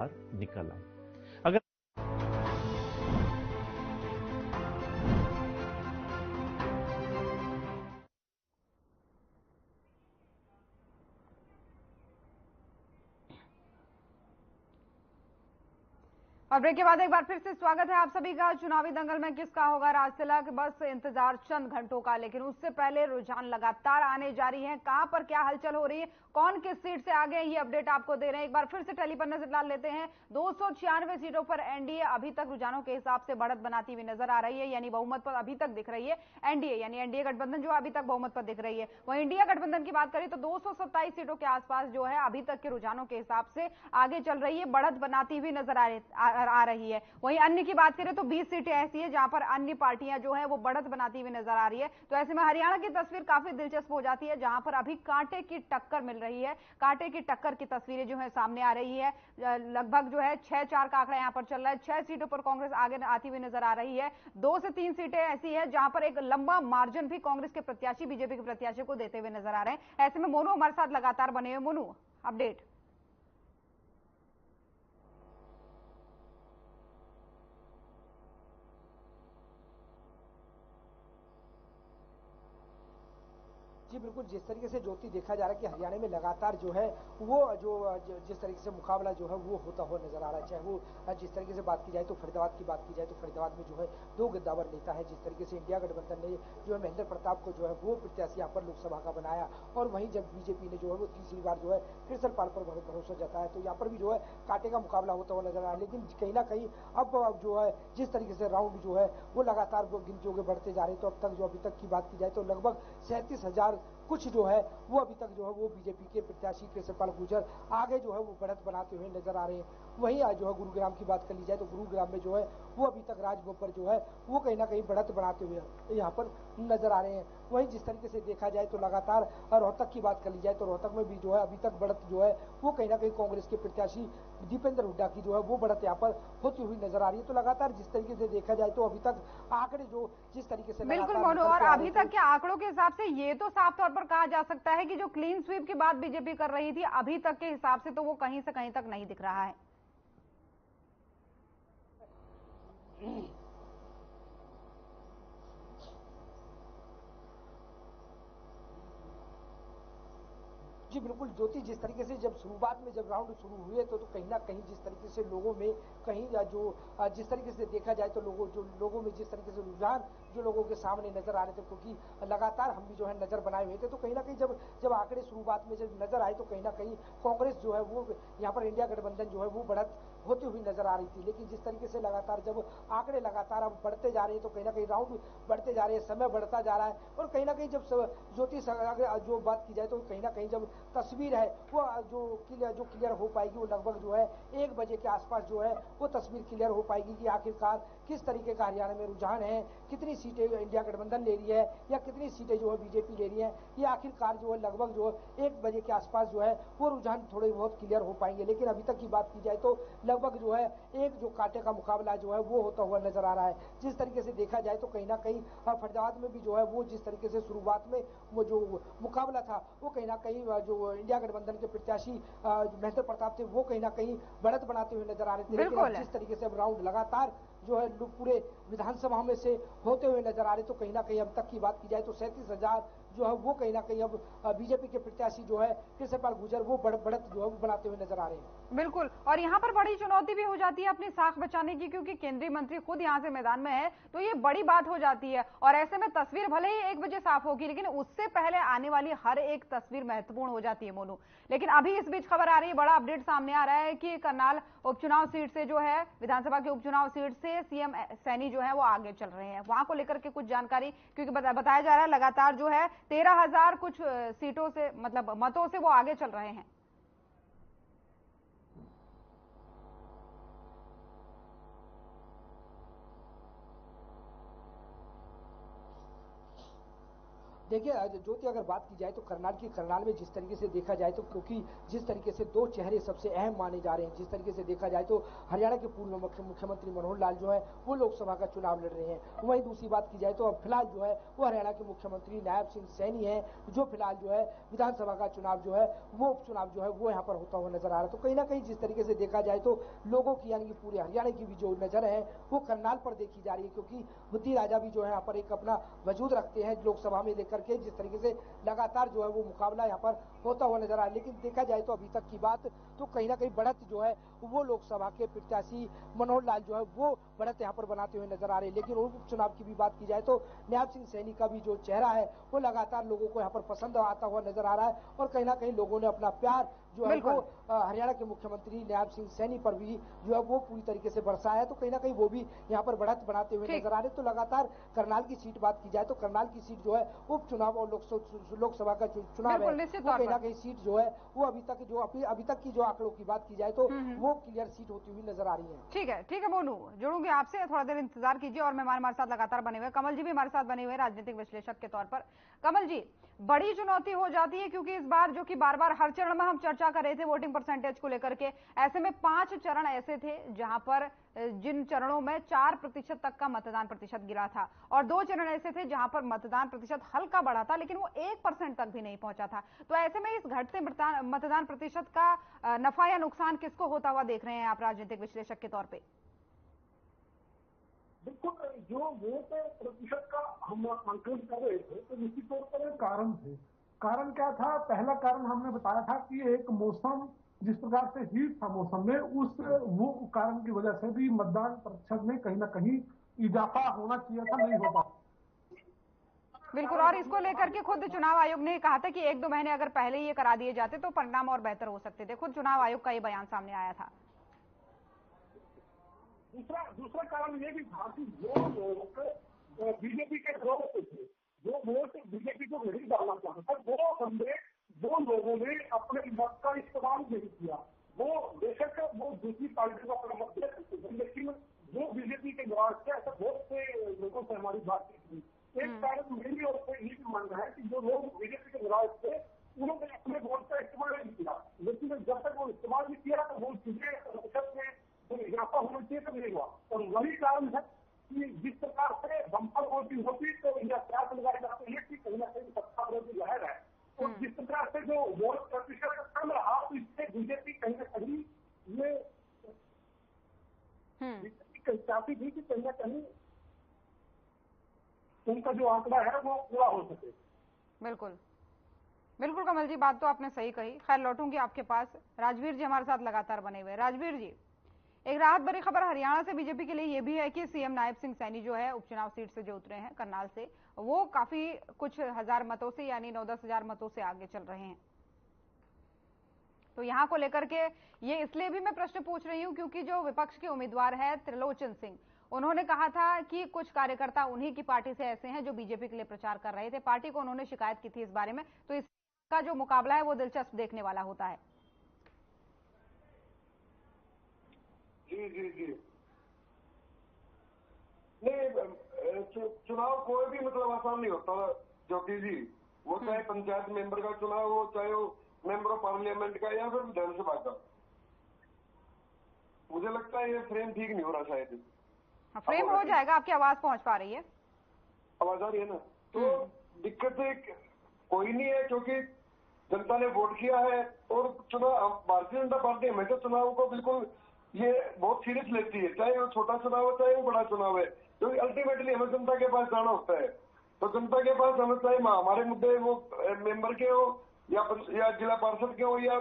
निकल आई। अगर और ब्रेक के बाद एक बार फिर से स्वागत है आप सभी का। चुनावी दंगल में किसका होगा राज तिलक, बस इंतजार चंद घंटों का, लेकिन उससे पहले रुझान लगातार आने जारी है। कहां पर क्या हलचल हो रही है, कौन किस सीट से आगे, ये अपडेट आपको दे रहे हैं। एक बार फिर से टेली पर नजर डाल लेते हैं। 296 सीटों पर एनडीए अभी तक रुझानों के हिसाब से बढ़त बनाती हुई नजर आ रही है, यानी बहुमत पर अभी तक दिख रही है एनडीए, यानी एनडीए गठबंधन जो अभी तक बहुमत पर दिख रही है। वहीं इंडिया गठबंधन की बात करें तो 227 सीटों के आसपास जो है अभी तक के रुझानों के हिसाब से आगे चल रही है, बढ़त बनाती हुई नजर आ रही है। वहीं अन्य की बात करें तो 20 सीटें ऐसी है जहां पर अन्य पार्टियां जो है वो बढ़त बनाती हुई नजर आ रही है। तो ऐसे में हरियाणा की तस्वीर काफी दिलचस्प हो जाती है, जहां पर अभी कांटे की टक्कर मिल रही है। कांटे की टक्कर की तस्वीरें जो है सामने आ रही है। लगभग जो है 6-4 का आंकड़ा यहां पर चल रहा है। 6 सीटों पर कांग्रेस आगे आती हुई नजर आ रही है। 2 से 3 सीटें ऐसी है जहां पर एक लंबा मार्जिन भी कांग्रेस के प्रत्याशी बीजेपी के प्रत्याशी को देते हुए नजर आ रहे हैं। ऐसे में मोनू हमारे साथ लगातार बने हुए। मोनू, अपडेट। जी बिल्कुल, जिस तरीके से ज्योति देखा जा रहा है कि हरियाणा में लगातार जो है वो जिस तरीके से मुकाबला जो है वो होता हुआ नजर आ रहा है। चाहे वो जिस तरीके से बात की जाए तो फरीदाबाद की बात की जाए तो फरीदाबाद में जो है 2 गद्दावर नेता है। जिस तरीके से इंडिया गठबंधन ने जो है महेंद्र प्रताप को जो है वो प्रत्याशी यहाँ पर लोकसभा का बनाया, और वहीं जब बीजेपी ने जो है वो तीसरी बार जो है कृष्ण पाल पर भरोसा जताया, तो यहाँ पर भी जो है कांटे का मुकाबला होता हुआ नजर आ रहा है। लेकिन कहीं ना कहीं अब जो है जिस तरीके से राउंड जो है वो लगातार गिनतियों के बढ़ते जा रहे हैं, तो अब तक जो अभी तक की बात की जाए तो लगभग 37,000 कुछ जो है वो अभी तक जो है वो बीजेपी के प्रत्याशी कृष्णपाल गुर्जर आगे जो है वो बढ़त बनाते हुए नजर आ रहे हैं। वहीं आज जो है गुरुग्राम की बात कर ली जाए तो गुरुग्राम में जो है वो अभी तक राज बब्बर जो है वो कहीं ना कहीं बढ़त बनाते हुए यहाँ पर नजर आ रहे हैं। वहीं जिस तरीके से देखा जाए तो लगातार रोहतक की बात कर ली जाए तो रोहतक में भी जो है अभी तक बढ़त जो है वो कहीं ना कहीं कांग्रेस के प्रत्याशी दीपेंद्र हुड्डा की जो है वो बढ़त यहाँ पर होती हुई नजर आ रही है। तो लगातार जिस तरीके से देखा जाए तो अभी तक आंकड़े जो जिस तरीके से बिल्कुल लगातार मोनू, और निकलते आ रहे अभी थे। तक के आंकड़ों के हिसाब से ये तो साफ तौर पर कहा जा सकता है कि जो क्लीन स्वीप की बात बीजेपी कर रही थी अभी तक के हिसाब से तो वो कहीं से कहीं तक नहीं दिख रहा है। जी बिल्कुल ज्योति, जिस तरीके से जब शुरुआत में जब राउंड शुरू हुए तो कहीं ना कहीं जिस तरीके से लोगों में कहीं जो जिस तरीके से देखा जाए तो लोगों में जिस तरीके से रुझान जो लोगों के सामने नजर आ रहे थे, क्योंकि लगातार हम भी जो है नजर बनाए हुए थे, तो कहीं ना कहीं जब जब आंकड़े शुरुआत में जब नजर आए तो कहीं ना कहीं कांग्रेस जो है वो यहाँ पर इंडिया गठबंधन जो है वो बढ़त होती हुई नजर आ रही थी। लेकिन जिस तरीके से लगातार जब आंकड़े लगातार अब बढ़ते जा रहे हैं तो कहीं ना कहीं राउंड बढ़ते जा रहे हैं, समय बढ़ता जा रहा है, और कहीं ना कहीं जब ज्योति जो बात की जाए तो कहीं ना कहीं जब तस्वीर है वो जो क्लियर हो पाएगी वो लगभग जो है 1 बजे के आसपास जो है वो तस्वीर क्लियर हो पाएगी कि आखिरकार किस तरीके का हरियाणा में रुझान है, कितनी सीटें इंडिया गठबंधन ले रही है या कितनी सीटें जो है बीजेपी ले रही है। ये आखिरकार जो है लगभग जो है 1 बजे के आसपास जो है वो रुझान थोड़े बहुत क्लियर हो पाएंगे। लेकिन अभी तक की बात की जाए तो लगभग जो है एक जो कांटे का मुकाबला जो है वो होता हुआ नजर आ रहा है। जिस तरीके से देखा जाए तो कहीं ना कहीं फरीदाबाद में भी जो है वो जिस तरीके से शुरुआत में वो जो मुकाबला था वो कहीं ना कहीं जो इंडिया गठबंधन के प्रत्याशी महेंद्र प्रताप थे वो कहीं ना कहीं बढ़त बनाते हुए नजर आ रहे थे। लेकिन अब जिस तरीके से अब राउंड लगातार जो है पूरे विधानसभा में से होते हुए नजर आ रहे, तो कहीं ना कहीं अब तक की बात की जाए तो 37,000 जो है वो कहीं ना कहीं अब बीजेपी के प्रत्याशी जो है कृष्णपाल गुर्जर वो बढ़त जो है वो बनाते हुए नजर आ रहे हैं। बिल्कुल, और यहाँ पर बड़ी चुनौती भी हो जाती है अपनी साख बचाने की, क्योंकि केंद्रीय मंत्री खुद यहाँ से मैदान में है, तो ये बड़ी बात हो जाती है। और ऐसे में तस्वीर भले ही 1 बजे साफ होगी, लेकिन उससे पहले आने वाली हर एक तस्वीर महत्वपूर्ण हो जाती है मोनू। लेकिन अभी इस बीच खबर आ रही है, बड़ा अपडेट सामने आ रहा है कि करनाल उपचुनाव सीट से जो है विधानसभा के उपचुनाव सीट से सीएम सैनी जो है वो आगे चल रहे हैं। वहां को लेकर के कुछ जानकारी, क्योंकि बताया जा रहा है लगातार जो है 13,000 कुछ सीटों से, मतलब मतों से वो आगे चल रहे हैं। देखिए ज्योति, अगर बात की जाए तो करनाल में जिस तरीके से देखा जाए तो, क्योंकि जिस तरीके से दो चेहरे सबसे अहम माने जा रहे हैं, जिस तरीके से देखा जाए तो हरियाणा के पूर्व मुख्यमंत्री मनोहर लाल जो है वो लोकसभा का चुनाव लड़ रहे हैं। वहीं दूसरी बात की जाए तो अब फिलहाल जो है वो हरियाणा के मुख्यमंत्री नायब सिंह सैनी है, जो फिलहाल जो है विधानसभा का चुनाव जो है वो उपचुनाव जो है वो यहाँ पर होता हुआ नजर आ रहा है। तो कहीं ना कहीं जिस तरीके से देखा जाए तो लोगों की यानी कि पूरे हरियाणा की भी जो नजर है वो करनाल पर देखी जा रही है, क्योंकि बुद्धि राजा भी जो है यहाँ पर एक अपना वजूद रखते हैं लोकसभा में लेकर के, जिस तरीके से लगातार जो है वो मुकाबला यहाँ पर होता हुआ नजर आ रहा है। लेकिन देखा जाए तो अभी तक की बात तो कहीं ना कहीं बढ़त जो है वो लोकसभा के प्रत्याशी मनोहर लाल जो है वो बढ़त यहाँ पर बनाते हुए नजर आ रहे हैं। लेकिन उपचुनाव की भी बात की जाए तो नायब सिंह सैनी का भी जो चेहरा है वो लगातार लोगों को यहाँ पर पसंद आता हुआ नजर आ रहा है, और कहीं ना कहीं लोगों ने अपना प्यार जो है वो हरियाणा के मुख्यमंत्री नायब सिंह सैनी पर भी जो है वो पूरी तरीके से बरसाया है। तो कहीं ना कहीं वो भी यहाँ पर बढ़त बनाते हुए नजर आ रहे हैं। तो लगातार करनाल की सीट बात की जाए तो करनाल की सीट जो है उपचुनाव और लोकसभा का चुनाव है वो कहीं ना कहीं सीट जो है वो अभी तक की जो आंकड़ों की बात की जाए तो वो क्लियर सीट होती हुई नजर आ रही है। ठीक है मोनू, जुड़ूंगी आपसे, थोड़ा देर इंतजार कीजिए। और मेहमान हमारे साथ लगातार बने हुए, कमल जी भी हमारे साथ बने हुए राजनीतिक विश्लेषक के तौर पर। कमल जी, बड़ी चुनौती हो जाती है क्योंकि इस बार जो कि बार बार हर चरण में हम चर्चा कर रहे थे वोटिंग परसेंटेज को लेकर के, ऐसे में 5 चरण ऐसे थे जहां पर जिन चरणों में 4% तक का मतदान प्रतिशत गिरा था, और 2 चरण ऐसे थे जहां पर मतदान प्रतिशत हल्का बढ़ा था लेकिन वो 1% तक भी नहीं पहुंचा था। तो ऐसे में इस घटते मतदान प्रतिशत का नफा या नुकसान किसको होता हुआ देख रहे हैं आप राजनीतिक विश्लेषक के तौर पर? बिल्कुल, जो वोट प्रतिशत का हम आंकलन कर रहे थे तो निश्चित तौर पर एक कारण थे। कारण क्या था? पहला कारण हमने बताया था कि एक मौसम जिस प्रकार से हीट था मौसम में, वो कारण की वजह से भी मतदान प्रतिशत में कहीं ना कहीं इजाफा होना चाहिए था, नहीं हो पाया। बिल्कुल, और इसको लेकर के खुद चुनाव आयोग ने कहा था कि 1-2 महीने अगर पहले ये करा दिए जाते तो परिणाम और बेहतर हो सकते थे। खुद चुनाव आयोग का ये बयान सामने आया था। दूसरा कारण ये भी था कि जो लोग बीजेपी के विरोध थे, जो वोट बीजेपी को नहीं डालना चाहता वो लोगों ने अपने मत का इस्तेमाल नहीं किया। वो बेशक वो दूसरी पार्टी को अपना मत दे सकते थे, लेकिन जो बीजेपी के विरोध थे ऐसा बहुत से लोगों से हमारी बातचीत हुई। एक कारण मेरी ओर से ये भी मानना है कि जो लोग बीजेपी के विरोध थे उन्होंने अपने वोट का इस्तेमाल नहीं किया, लेकिन जब तक वो इस्तेमाल नहीं किया तो वो चीजें इजाफा होना चाहिए तो नहीं हुआ। और वही कारण है कि जिस प्रकार से बम्पर वोटिंग होती तो यह प्रयास लगाए जाते हैं कि कहीं ना कहीं सत्ता विरोधी लहर है, और जिस प्रकार से जो वोट प्रतिशत कम रहा तो इससे बीजेपी कहीं ना कहीं ये चाहती थी कि कहीं ना कहीं उनका जो आंकड़ा है वो पूरा हो सके। बिल्कुल बिल्कुल कमल जी, बात तो आपने सही कही। खैर, लौटूंगी आपके पास। राजवीर जी हमारे साथ लगातार बने हुए। राजवीर जी, एक राहत भरी खबर हरियाणा से बीजेपी के लिए यह भी है कि सीएम नायब सिंह सैनी जो है उपचुनाव सीट से जो उतरे हैं करनाल से, वो काफी कुछ हजार मतों से यानी 9-10 हजार मतों से आगे चल रहे हैं। तो यहां को लेकर के ये इसलिए भी मैं प्रश्न पूछ रही हूं क्योंकि जो विपक्ष के उम्मीदवार है त्रिलोचन सिंह, उन्होंने कहा था कि कुछ कार्यकर्ता उन्हीं की पार्टी से ऐसे हैं जो बीजेपी के लिए प्रचार कर रहे थे। पार्टी को उन्होंने शिकायत की थी इस बारे में। तो इसका जो मुकाबला है वो दिलचस्प देखने वाला होता है। जी नहीं, चुनाव कोई भी मतलब आसान नहीं होता ज्योति जी। वो चाहे पंचायत मेंबर का चुनाव हो, चाहे वो मेंबर ऑफ पार्लियामेंट का या फिर विधानसभा का। मुझे लगता है ये फ्रेम ठीक नहीं हो रहा शायद। फ्रेम हो जाएगा। आपकी आवाज पहुंच पा रही है? आवाज आ रही है ना? तो दिक्कत कोई नहीं है, क्योंकि जनता ने वोट किया है और चुनाव भारतीय जनता पार्टी हमेशा चुनाव को बिल्कुल ये बहुत सीरियस लेती है, चाहे वो छोटा चुनाव हो चाहे वो बड़ा चुनाव है, क्योंकि अल्टीमेटली हमें जनता के पास जाना होता है। तो जनता के पास हमें चाहे हमारे मुद्दे वो मेंबर के हो या जिला पार्षद के हो या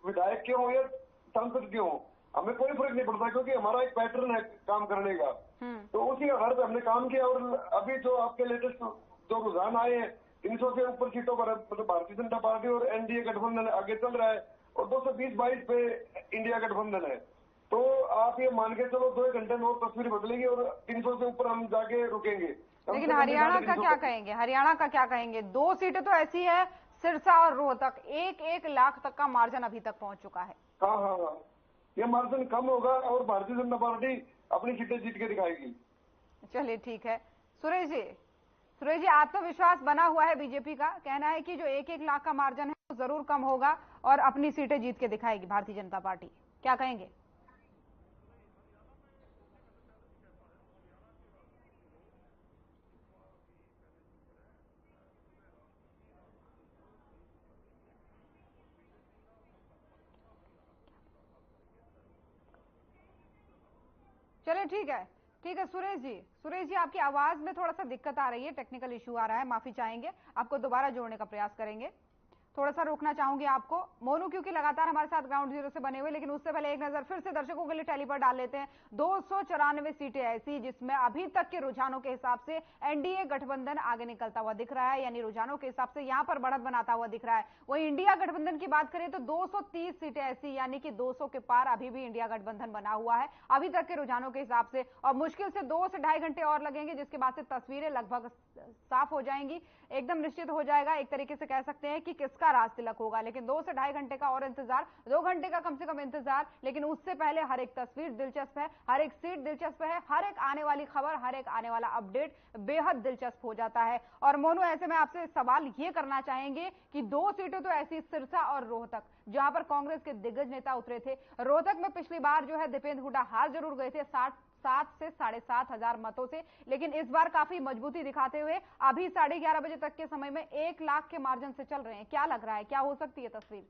विधायक के हो या सांसद के हो, हमें कोई फर्क नहीं पड़ता, क्योंकि हमारा एक पैटर्न है काम करने का। तो उसी आधार पर हमने काम किया। और अभी जो आपके लेटेस्ट जो रुझान आए हैं 300 से ऊपर सीटों पर मतलब भारतीय जनता पार्टी और एनडीए गठबंधन आगे चल रहा है, और 220-22 पे इंडिया गठबंधन है। तो आप ये मान के चलो 2 घंटे में और तस्वीर बदलेगी और 300 से ऊपर हम जाके रुकेंगे। लेकिन हरियाणा का क्या कहेंगे? हरियाणा का क्या कहेंगे? 2 सीटें तो ऐसी है, सिरसा और रोहतक, 1-1 लाख तक का मार्जिन अभी तक पहुंच चुका है। हाँ, ये मार्जिन कम होगा और भारतीय जनता पार्टी अपनी सीटें जीत के दिखाएगी। चलिए ठीक है। सुरेश जी, सुरेश जी, आत्मविश्वास बना हुआ है बीजेपी का, कहना है कि जो 1-1 लाख का मार्जिन है वो जरूर कम होगा और अपनी सीटें जीत के दिखाएगी भारतीय जनता पार्टी, क्या कहेंगे? चलिए ठीक है सुरेश जी आपकी आवाज में थोड़ा सा दिक्कत आ रही है, टेक्निकल इशू आ रहा है, माफी चाहेंगे, आपको दोबारा जोड़ने का प्रयास करेंगे। थोड़ा सा रोकना चाहूंगी आपको मोनू, क्योंकि लगातार हमारे साथ ग्राउंड जीरो से बने हुए, लेकिन उससे पहले एक नजर फिर से दर्शकों के लिए टैली पर डाल लेते हैं। 294 सीटें ऐसी जिसमें अभी तक के रुझानों के हिसाब से एनडीए गठबंधन आगे निकलता हुआ दिख रहा है, यानी रुझानों के हिसाब से यहां पर बढ़त बनाता हुआ दिख रहा है। वहीं इंडिया गठबंधन की बात करें तो 230 सीटें ऐसी, यानी कि 200 के पार अभी भी इंडिया गठबंधन बना हुआ है अभी तक के रुझानों के हिसाब से, और मुश्किल से 2 से ढाई घंटे और लगेंगे, जिसके बाद से तस्वीरें लगभग साफ हो जाएंगी, एकदम निश्चित हो जाएगा, एक तरीके से कह सकते हैं कि किसका राज तिलक होगा। लेकिन 2 से ढाई घंटे का और इंतजार, 2 घंटे का कम से कम इंतजार, लेकिन उससे पहले हर एक तस्वीर दिलचस्प है, हर एक सीट दिलचस्प है, हर एक आने वाली खबर, हर एक आने वाला अपडेट बेहद दिलचस्प हो जाता है। और मोनू, ऐसे में आपसे सवाल ये करना चाहेंगे कि 2 सीटें तो ऐसी, सिरसा और रोहतक, जहां पर कांग्रेस के दिग्गज नेता उतरे थे। रोहतक में पिछली बार जो है दीपेंद्र हुड्डा हार जरूर गए थे 7 से 7,500 मतों से, लेकिन इस बार काफी मजबूती दिखाते हुए अभी 11:30 बजे तक के समय में 1 लाख के मार्जिन से चल रहे हैं। क्या लग रहा है, क्या हो सकती है तस्वीर?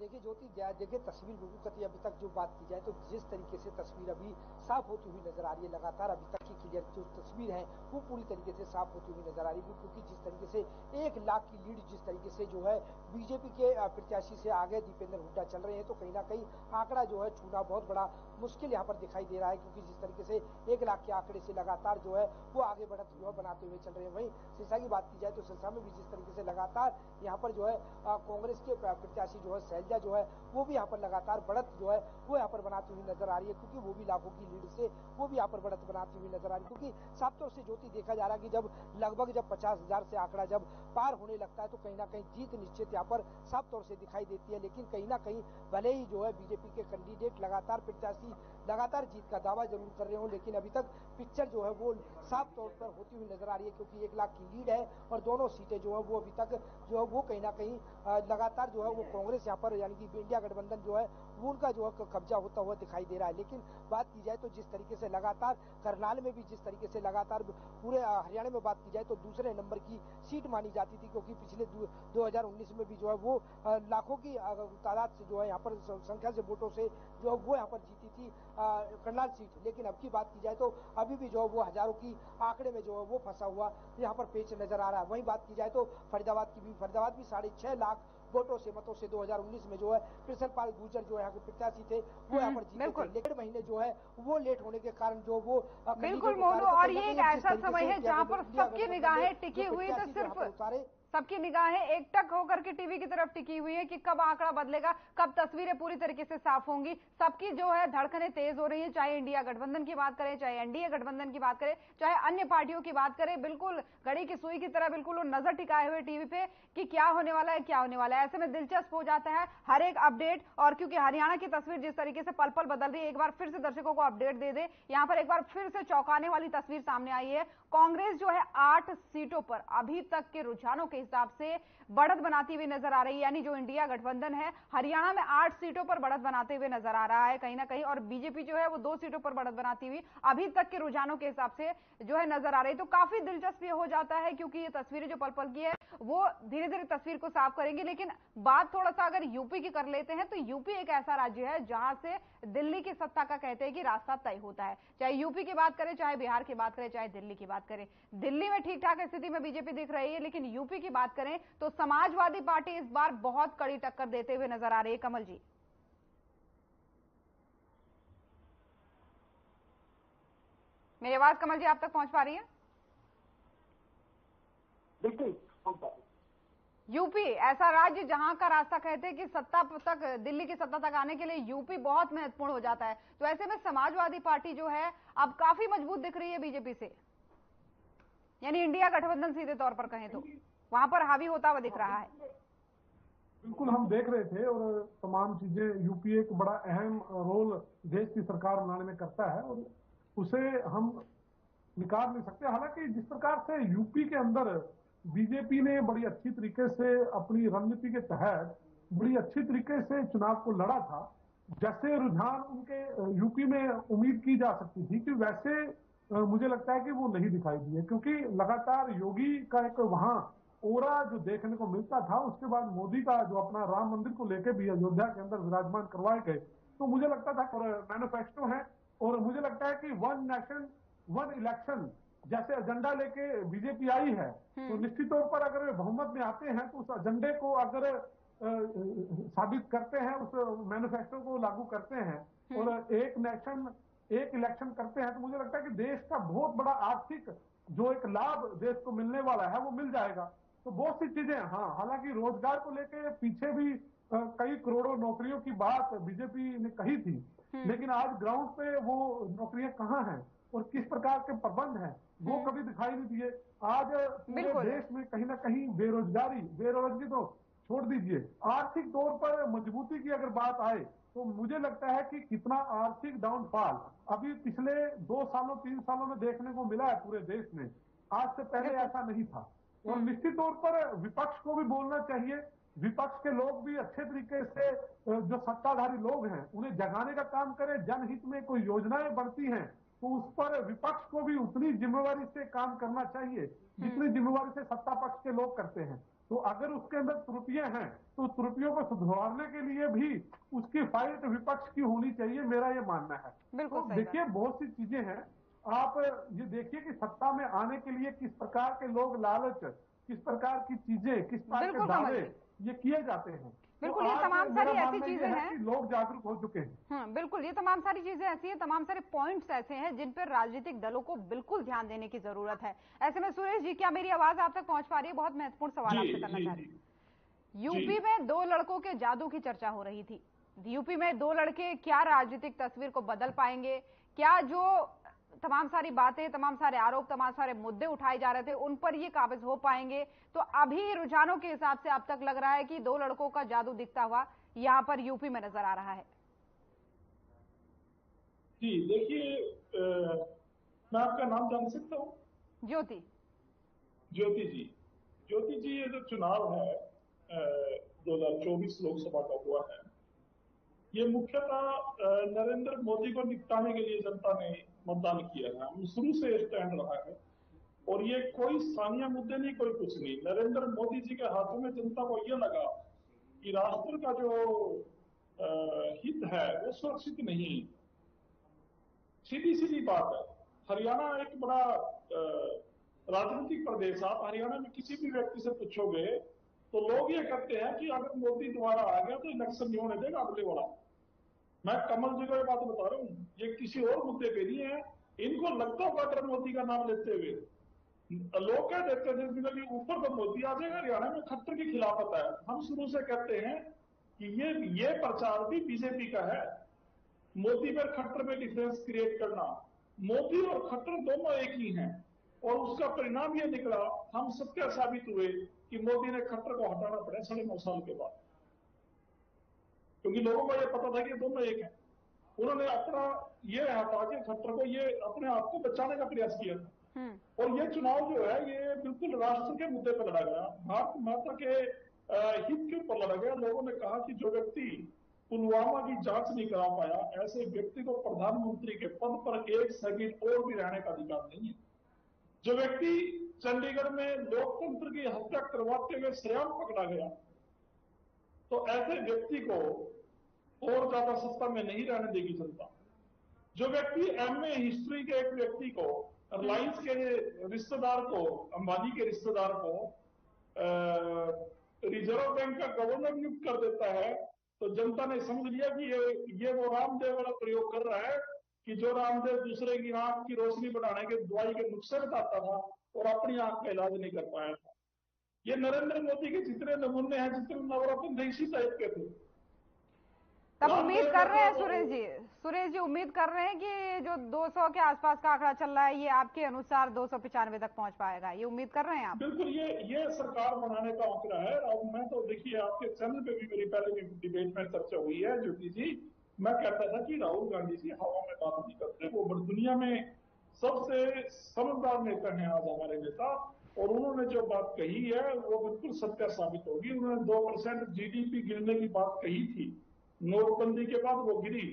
देखिए ज्योति, देखिए तस्वीर बिल्कुल कतई अभी तक जो बात की जाए तो जिस तरीके से तस्वीर अभी साफ होती हुई नजर आ रही है, लगातार अभी तक की क्लियर जो तस्वीर है वो पूरी तरीके से साफ होती हुई नजर आ रही है, क्योंकि जिस तरीके से 1 लाख की लीड जिस तरीके से जो है बीजेपी के प्रत्याशी से आगे दीपेंद्र हुड्डा चल रहे हैं, तो कहीं ना कहीं आंकड़ा जो है छूना बहुत बड़ा मुश्किल यहाँ पर दिखाई दे रहा है, क्योंकि जिस तरीके से 1 लाख के आंकड़े से लगातार जो है वो आगे बढ़त जो है बनाते हुए चल रहे हैं। वहीं सिरसा की बात की जाए तो सिरसा में भी जिस तरीके से लगातार यहाँ पर जो है कांग्रेस के प्रत्याशी जो है शैलजा जो है वो भी यहाँ पर लगातार बढ़त जो है वो यहाँ पर बनाती हुई नजर आ रही है, क्योंकि वो भी लाखों की लीड से वो भी यहाँ पर बढ़त बनाती हुई नजर आ रही है। क्योंकि साफ तौर से ज्योति देखा जा रहा है कि जब लगभग 50,000 से आंकड़ा जब पार होने लगता है तो कहीं ना कहीं जीत निश्चित यहाँ पर साफ तौर से दिखाई देती है। लेकिन कहीं ना कहीं भले ही जो है बीजेपी के कैंडिडेट लगातार प्रत्याशी लगातार जीत का दावा जरूर कर रहे हो, लेकिन अभी तक पिक्चर जो है वो साफ तौर पर होती हुई नजर आ रही है, क्योंकि 1 लाख की लीड है और दोनों सीटें जो है वो अभी तक जो है वो कहीं ना कहीं लगातार जो है वो कांग्रेस यहाँ पर यानी कि इंडिया गठबंधन जो है वो उनका जो है कब्जा होता हुआ दिखाई दे रहा है। लेकिन बात की जाए तो जिस तरीके से लगातार करनाल में भी जिस तरीके से लगातार पूरे हरियाणा में बात की जाए तो दूसरे नंबर की सीट मानी जाती थी, क्योंकि पिछले 2019 में भी जो है वो लाखों की तादाद से जो है यहाँ पर संख्या से वोटों से जो है वो यहाँ पर जीती थी करनाल सीट। लेकिन अब की बात की जाए तो अभी भी जो है वो हजारों की आंकड़े में जो है वो फंसा हुआ यहाँ पर पेच नजर आ रहा है। वहीं बात की जाए तो फरीदाबाद भी 6.5 लाख वोटों से मतों से 2019 में जो है कृष्णपाल गुर्जर जो यहाँ के प्रत्याशी थे वो यहाँ पर जीते थे, लेकिन महीने जो है वो लेट होने के कारण जो वो बिल्कुल मोनू, और ये एक ऐसा समय है जहाँ पर सबकी निगाहें टिकी हुई, तो सिर्फ सबकी निगाहें एकटक होकर के टीवी की तरफ टिकी हुई है कि कब आंकड़ा बदलेगा, कब तस्वीरें पूरी तरीके से साफ होंगी। सबकी जो है धड़कनें तेज हो रही है, चाहे इंडिया गठबंधन की बात करें, चाहे एनडीए गठबंधन की बात करें, चाहे अन्य पार्टियों की बात करें, बिल्कुल घड़ी की सुई की तरह बिल्कुल वो नजर टिकाए हुए टीवी पे कि क्या होने वाला है, क्या होने वाला है। ऐसे में दिलचस्प हो जाता है हर एक अपडेट, और क्योंकि हरियाणा की तस्वीर जिस तरीके से पल पल बदल रही है, एक बार फिर से दर्शकों को अपडेट दे दे, यहाँ पर एक बार फिर से चौंकाने वाली तस्वीर सामने आई है। कांग्रेस जो है 8 सीटों पर अभी तक के रुझानों के हिसाब से बढ़त बनाती हुई नजर आ रही है, यानी जो इंडिया गठबंधन है हरियाणा में 8 सीटों पर बढ़त बनाते हुए नजर आ रहा है कहीं ना कहीं, और बीजेपी जो है वो 2 सीटों पर बढ़त बनाती हुई अभी तक के रुझानों के हिसाब से जो है नजर आ रही है। तो काफी दिलचस्प ये हो जाता है, क्योंकि ये तस्वीरें जो पल पल की है वो धीरे धीरे तस्वीर को साफ करेंगी। लेकिन बात थोड़ा सा अगर यूपी की कर लेते हैं तो यूपी एक ऐसा राज्य है जहां से दिल्ली की सत्ता का कहते हैं कि रास्ता तय होता है। चाहे यूपी की बात करें, चाहे बिहार की बात करें, चाहे दिल्ली की बात करें, दिल्ली में ठीक ठाक स्थिति में बीजेपी दिख रही है, लेकिन यूपी की बात करें तो समाजवादी पार्टी इस बार बहुत कड़ी टक्कर देते हुए नजर आ रही है। कमल जी, मेरी आवाज कमल जी आप तक पहुंच पा रही है? बिल्कुल। यूपी ऐसा राज्य जहां का रास्ता कहते हैं कि सत्ता तक, दिल्ली की सत्ता तक आने के लिए यूपी बहुत महत्वपूर्ण हो जाता है। तो ऐसे में समाजवादी पार्टी जो है अब काफी मजबूत दिख रही है बीजेपी से, यानी इंडिया गठबंधन सीधे तौर पर कहें तो वहां पर हावी होता हुआ दिख रहा है। बिल्कुल हम देख रहे थे और तमाम चीजें यूपीए एक बड़ा अहम रोल देश की सरकार बनाने में करता है और उसे हम निकाल नहीं सकते। हालांकि जिस प्रकार से यूपी के अंदर बीजेपी ने बड़ी अच्छी तरीके से अपनी रणनीति के तहत बड़ी अच्छी तरीके से चुनाव को लड़ा था, जैसे रुझान उनके यूपी में उम्मीद की जा सकती थी कि वैसे मुझे लगता है कि वो नहीं दिखाई दिए, क्योंकि लगातार योगी का एक वहां ओरा जो देखने को मिलता था, उसके बाद मोदी का जो अपना राम मंदिर को लेकर भी अयोध्या के अंदर विराजमान करवाए गए, तो मुझे लगता था और मैनिफेस्टो है और मुझे लगता है कि वन नेशन वन इलेक्शन जैसे एजेंडा लेके बीजेपी आई है, तो निश्चित तौर पर अगर वे बहुमत में आते हैं तो उस एजेंडे को अगर साबित करते हैं, उस मैनिफेस्टो को लागू करते हैं और एक नेशन एक इलेक्शन करते हैं, तो मुझे लगता है कि देश का बहुत बड़ा आर्थिक जो एक लाभ देश को मिलने वाला है वो मिल जाएगा। तो बहुत सी चीजें, हाँ, हालांकि रोजगार को लेकर पीछे भी कई करोड़ों नौकरियों की बात बीजेपी ने कही थी, लेकिन आज ग्राउंड पे वो नौकरियां कहाँ हैं और किस प्रकार के प्रबंध हैं वो कभी दिखाई नहीं दिए। आज पूरे देश में कहीं ना कहीं बेरोजगारी तो छोड़ दीजिए, आर्थिक तौर पर मजबूती की अगर बात आए तो मुझे लगता है कि कितना आर्थिक डाउनफॉल अभी पिछले 2 सालों 3 सालों में देखने को मिला है पूरे देश में, आज से पहले ऐसा नहीं था। और निश्चित तौर पर विपक्ष को भी बोलना चाहिए, विपक्ष के लोग भी अच्छे तरीके से जो सत्ताधारी लोग हैं उन्हें जगाने का काम करें, जनहित में कोई योजनाएं बनती हैं तो उस पर विपक्ष को भी उतनी जिम्मेवारी से काम करना चाहिए जितनी जिम्मेवारी से सत्ता पक्ष के लोग करते हैं। तो अगर उसके अंदर त्रुटियां हैं तो त्रुटियों को सुधारने के लिए भी उसकी फाइट विपक्ष की होनी चाहिए, मेरा ये मानना है। तो देखिए बहुत सी चीजें हैं, आप ये देखिए कि सत्ता में आने के लिए किस प्रकार के लोग लालच, किस प्रकार की चीजें, किस प्रकार के दावे ये किए जाते हैं। बिल्कुल, ये तमाम सारी ऐसी चीजें हैं कि लोग जागरूक हो चुके हैं। हाँ, बिल्कुल, ये तमाम सारी चीजें ऐसी हैं, तमाम सारे पॉइंट्स ऐसे हैं जिन पर राजनीतिक दलों को बिल्कुल ध्यान देने की जरूरत है। ऐसे में सुरेश जी, क्या मेरी आवाज आप तक पहुंच पा रही है? बहुत महत्वपूर्ण सवाल आपसे करना चाह रही हूँ। यूपी में 2 लड़कों के जादू की चर्चा हो रही थी। यूपी में 2 लड़के क्या राजनीतिक तस्वीर को बदल पाएंगे? क्या जो तमाम सारी बातें, तमाम सारे आरोप, तमाम सारे मुद्दे उठाए जा रहे थे उन पर ये काबिज हो पाएंगे? तो अभी रुझानों के हिसाब से अब तक लग रहा है कि 2 लड़कों का जादू दिखता हुआ यहाँ पर यूपी में नजर आ रहा है। जी देखिए, मैं आपका नाम जान सकता हूँ? ज्योति जी, ये जो चुनाव है 2024 लोकसभा का हुआ है, ये मुख्यतः नरेंद्र मोदी को निपटाने के लिए जनता ने मतदान किया है। शुरू से स्टैंड रहा है और ये कोई स्थानीय मुद्दे नहीं, कोई कुछ नहीं। नरेंद्र मोदी जी के हाथों में जनता को ये लगा कि राष्ट्र का जो हित है वो सुरक्षित नहीं। सीधी बात है। हरियाणा एक बड़ा राजनीतिक प्रदेश, आप हरियाणा में किसी भी व्यक्ति से पूछोगे तो लोग ये कहते हैं कि अगर मोदी दोबारा आ गया तो इलेक्शन नहीं होने देगा अगले वाला। मैं कमल जी को ये बात बता रहा हूँ, ये किसी और मुद्दे पे नहीं है। इनको लगता होगा अगर मोदी का नाम लेते हुए लोग कह देते थे कि ऊपर तो मोदी आ जाएगा, हरियाणा में खट्टर की खिलाफत है। हम शुरू से कहते हैं कि ये प्रचार भी बीजेपी का है, मोदी पर खट्टर में डिफरेंस क्रिएट करना। मोदी और खट्टर दोनों एक ही हैं और उसका परिणाम ये निकला, हम सत्य साबित हुए कि मोदी ने खट्टर को हटाना पड़ा 9.5 साल के बाद, क्योंकि लोगों को ये पता था कि दोनों एक हैं। उन्होंने अपना ये हटा के खट्टर को ये अपने आप को बचाने का प्रयास किया था। और ये चुनाव जो है ये बिल्कुल राष्ट्र के मुद्दे पर लड़ा गया, भारत माता के हित के ऊपर लड़ा गया। लोगों ने कहा कि जो व्यक्ति पुलवामा की जांच नहीं करा पाया, ऐसे व्यक्ति को प्रधानमंत्री के पद पर 1 सेकंड और भी रहने का अधिकार नहीं है। जो व्यक्ति चंडीगढ़ में लोकतंत्र की हत्या करवाते हुए सरेआम पकड़ा गया, तो ऐसे व्यक्ति को और ज्यादा सत्ता में नहीं रहने देगी जनता। जो व्यक्ति एमए हिस्ट्री के एक व्यक्ति को, रिलायंस के रिश्तेदार को, अंबानी के रिश्तेदार को रिजर्व बैंक का गवर्नर नियुक्त कर देता है, तो जनता ने समझ लिया कि ये वो रामदेव वाला प्रयोग कर रहा है कि जो रामदेव दूसरे की आंख की रोशनी बढ़ाने के दवाई के नुस्खे बताता था और अपनी आंख का इलाज नहीं कर पाया था। ये नरेंद्र मोदी के जितने नमूने हैं, जितने नवरत्न थे, इसी टाइप के थे। तब उम्मीद कर रहे हैं सुरेश जी उम्मीद कर रहे हैं कि जो 200 के आसपास का आंकड़ा चल रहा है ये आपके अनुसार 295 तक पहुंच पाएगा, ये उम्मीद कर रहे हैं आप? बिल्कुल, ये सरकार बनाने का आंकड़ा है। और मैं तो देखिए आपके चैनल पे भी मेरी पहले भी डिबेट में चर्चा हुई है ज्योति जी, मैं कहता था कि राहुल गांधी जी हवा में बात नहीं करते, वो दुनिया में सबसे समझदार नेता हैं आज हमारे नेता, और उन्होंने जो बात कही है वो बिल्कुल सत्य साबित होगी। उन्होंने 2% जीडीपी गिरने की बात कही थी, नोटबंदी के बाद वो गिरी।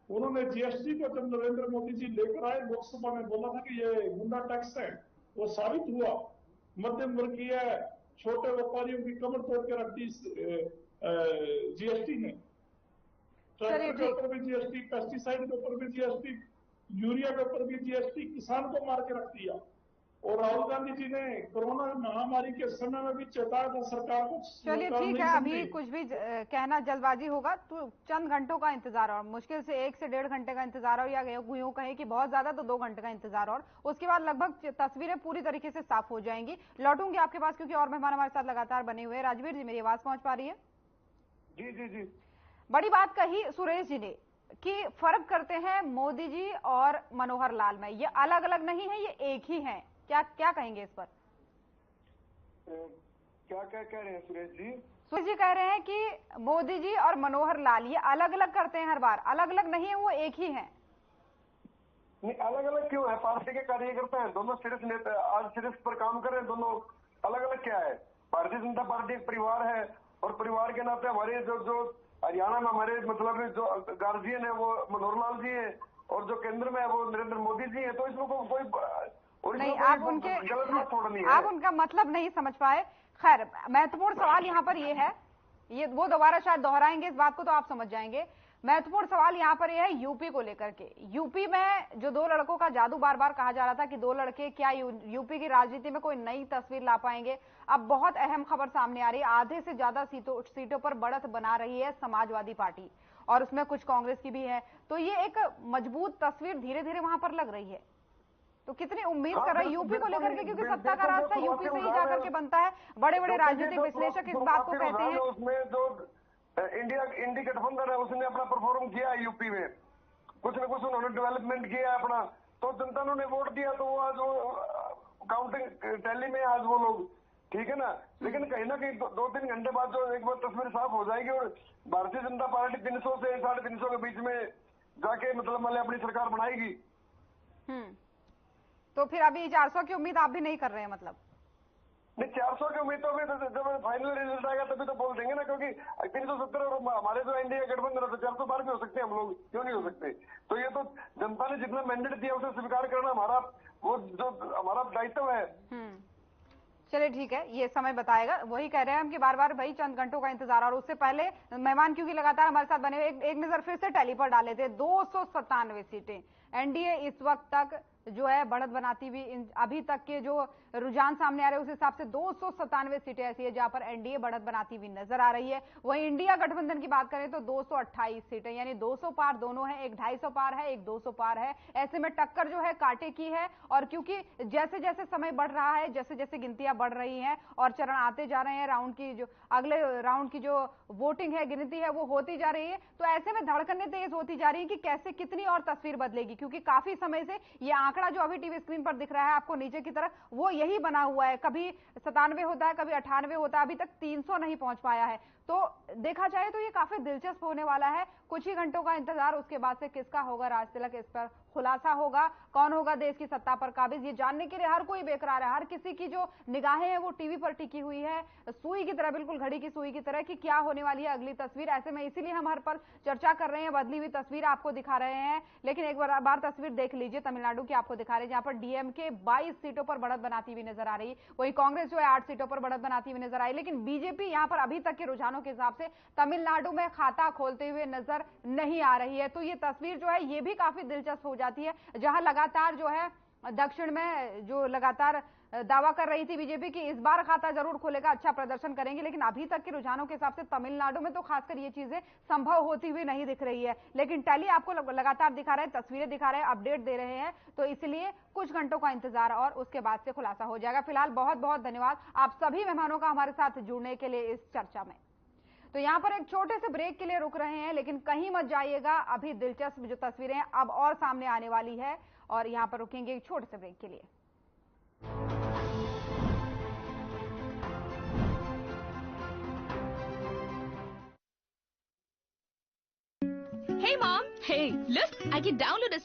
उन्होंने जीएसटी को जब नरेंद्र मोदी जी लेकर आए, लोकसभा में बोला था कि ये गुंडा टैक्स है, वो साबित हुआ। मध्यम वर्गीय छोटे व्यापारियों की कमर तोड़ के रख दी जीएसटी ने। ट्रैक्टर के ऊपर भी जीएसटी, पेस्टिसाइड के ऊपर भी जीएसटी, यूरिया के ऊपर भी जीएसटी, किसान को मार के रख दिया। और राहुल गांधी जी ने कोरोना महामारी के समय में भी चेताया था सरकार को। चलिए ठीक है, अभी कुछ भी कहना जल्दबाजी होगा, तो चंद घंटों का इंतजार और, मुश्किल से 1 से 1.5 घंटे का इंतजार और, या यूं कहें कि बहुत ज्यादा तो 2 घंटे का इंतजार और, उसके बाद लगभग तस्वीरें पूरी तरीके से साफ हो जाएंगी। लौटूंगी आपके पास क्योंकि और मेहमान हमारे साथ लगातार बने हुए हैं। राजवीर जी, मेरी आवाज पहुंच पा रही है? जी जी जी। बड़ी बात कही सुरेश जी ने कि फर्क करते हैं मोदी जी और मनोहर लाल में, ये अलग अलग नहीं है, ये एक ही है। क्या कहेंगे इस पर? क्या कह रहे हैं सुरेश जी? सुरेश जी कह रहे हैं कि मोदी जी और मनोहर लाल ये अलग अलग करते हैं हर बार, अलग अलग नहीं है, वो एक ही है। नहीं, अलग अलग क्यों है? पार्टी के कार्यकर्ता हैं, दोनों शीर्ष नेता आज शीर्ष पर काम कर रहे हैं, दोनों अलग अलग क्या है? भारतीय जनता पार्टी एक परिवार है, और परिवार के नाते हमारे जो हरियाणा में हमारे मतलब जो गार्जियन है वो मनोहर लाल जी है, और जो केंद्र में है वो नरेंद्र मोदी जी है। तो इसमें कोई नहीं, आप उनका मतलब नहीं समझ पाए। खैर, महत्वपूर्ण सवाल यहाँ पर ये है, ये वो दोबारा शायद दोहराएंगे इस बात को, तो आप समझ जाएंगे। महत्वपूर्ण सवाल यहाँ पर यह है यूपी को लेकर के। यूपी में जो 2 लड़कों का जादू बार बार कहा जा रहा था कि 2 लड़के क्या यूपी की राजनीति में कोई नई तस्वीर ला पाएंगे, अब बहुत अहम खबर सामने आ रही है। आधे से ज्यादा सीटों पर बढ़त बना रही है समाजवादी पार्टी, और उसमें कुछ कांग्रेस की भी है। तो ये एक मजबूत तस्वीर धीरे धीरे वहां पर लग रही है। तो कितनी उम्मीद कर रहे हैं यूपी को लेकर के, क्योंकि सत्ता का रास्ता यूपी से ही जाकर के बनता है। बड़े बड़े राजनीतिक विश्लेषक इस बात को कहते हैं। उसमें जो इंडी गठबंधन है उसने अपना परफॉर्म किया है यूपी में, कुछ न कुछ उन्होंने डेवलपमेंट किया है अपना, तो जनता ने वोट दिया, तो वो आज वो काउंटिंग टैली में आज वो लोग, ठीक है ना। लेकिन कहीं ना कहीं 2-3 घंटे बाद जो एक बार तस्वीर साफ हो जाएगी, और भारतीय जनता पार्टी 300 से 350 के बीच में जाके मतलब अपनी सरकार बनाएगी। तो फिर अभी 400 की उम्मीद आप भी नहीं कर रहे हैं? मतलब नहीं, 400 की उम्मीद तो अभी जब फाइनल रिजल्ट आएगा तभी तो बोल देंगे ना, क्योंकि 370 और हमारे जो एनडीए गठबंधन है तो 400 पार भी हो सकते हैं हम लोग, क्यों नहीं हो सकते? तो ये तो जनता ने जितना मैंडेट दिया उसे स्वीकार करना हमारा वो जो हमारा दायित्व है। चलिए ठीक है, ये समय बताएगा। वही कह रहे हैं हम कि बार बार भाई चंद घंटों का इंतजार, और उससे पहले मेहमान क्योंकि लगातार हमारे साथ बने हुए, एक नजर फिर से टैली पर डाले थे। 297 सीटें एनडीए इस वक्त तक जो है बढ़त बनाती हुई, अभी तक के जो रुझान सामने आ रहे हैं उस हिसाब से 297 सीटें ऐसी है जहां पर एनडीए बढ़त बनाती हुई नजर आ रही है। वहीं इंडिया गठबंधन की बात करें तो 228 सीटें, यानी 200 पार दोनों है, एक 250 पार है, एक 200 पार है। ऐसे में टक्कर जो है कांटे की है, और क्योंकि जैसे जैसे समय बढ़ रहा है, जैसे जैसे गिनतियां बढ़ रही हैं और चरण आते जा रहे हैं, राउंड की जो अगले राउंड की जो वोटिंग है, गिनती है, वो होती जा रही है, तो ऐसे में धड़कनें तेज होती जा रही है कि कैसे कितनी और तस्वीर बदलेगी। क्योंकि काफी समय से ये आंकड़ा जो अभी टीवी स्क्रीन पर दिख रहा है आपको नीचे की तरफ, वो यही बना हुआ है, कभी 97 होता है, कभी 98 होता है, अभी तक 300 नहीं पहुंच पाया है। तो देखा जाए तो ये काफी दिलचस्प होने वाला है। कुछ ही घंटों का इंतजार, उसके बाद से किसका होगा राज तिलक, इस पर खुलासा होगा। कौन होगा देश की सत्ता पर काबिज, ये जानने के लिए हर कोई बेकरार है। हर किसी की जो निगाहें हैं वो टीवी पर टिकी हुई है, सुई की तरह, बिल्कुल घड़ी की सुई की तरह, कि क्या होने वाली है अगली तस्वीर। ऐसे में इसीलिए हम हर पर चर्चा कर रहे हैं, बदली हुई तस्वीर आपको दिखा रहे हैं। लेकिन एक बार तस्वीर देख लीजिए तमिलनाडु की आपको दिखा रहे हैं, जहां पर डीएमके 22 सीटों पर बढ़त बनाती हुई नजर आ रही है। वही कांग्रेस जो है 8 सीटों पर बढ़त बनाती हुई नजर आई। लेकिन बीजेपी यहां पर अभी तक के रुझानों के हिसाब से तमिलनाडु में खाता खोलते हुए नजर नहीं आ रही है। तो ये तस्वीर जो है ये भी काफी दिलचस्प हो जाती है, जहां लगातार जो है दक्षिण में जो लगातार दावा कर रही थी बीजेपी की इस बार खाता जरूर खोलेगा, अच्छा प्रदर्शन करेंगे, लेकिन अभी तक के रुझानों के हिसाब से तमिलनाडु में तो खासकर ये चीजें संभव होती हुई नहीं दिख रही है। लेकिन टैली आपको लगातार दिखा रहे हैं, तस्वीरें दिखा रहे हैं, अपडेट दे रहे हैं, तो इसलिए कुछ घंटों का इंतजार और उसके बाद से खुलासा हो जाएगा। फिलहाल बहुत बहुत धन्यवाद आप सभी मेहमानों का हमारे साथ जुड़ने के लिए इस चर्चा में। तो यहाँ पर एक छोटे से ब्रेक के लिए रुक रहे हैं, लेकिन कहीं मत जाइएगा, अभी दिलचस्प जो तस्वीरें हैं अब और सामने आने वाली है और यहाँ पर रुकेंगे एक छोटे से ब्रेक के लिए। Hey mom! Hey, look! I can download a